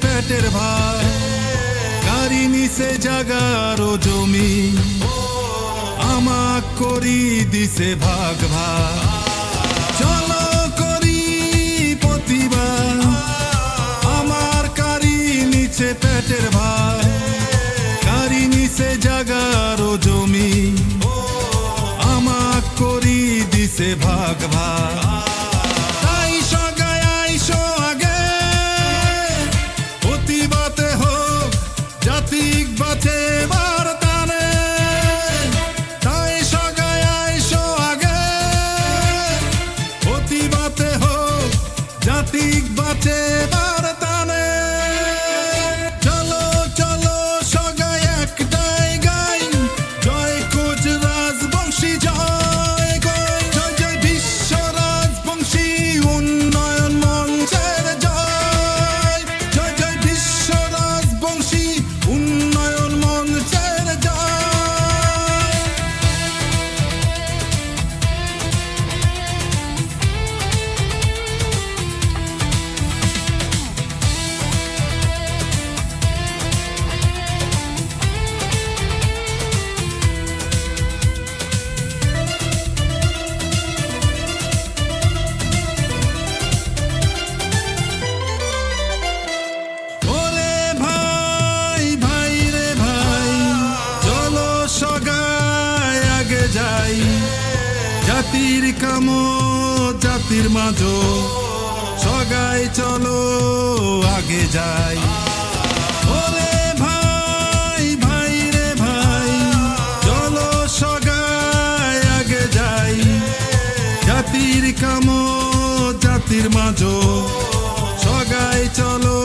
পেটের ভাই, গাড়ি নিচে জাগারো জমি, আমাক করি দিছে ভাগ ভাগ। চলো করি প্রতিবাদ, আমার গাড়ি নিচে পেটের ভাই, গাড়ি নিচে জাগারো জমি, আমাক করি দিছে ভাগ ভাগ। জাতির কাম জাতির মাঝো সগাই চলো আগে যাই। ওরে ভাই ভাই রে ভাই, চলো সগাই আগে যাই। জাতির কাম জাতির মাঝো সগাই চলো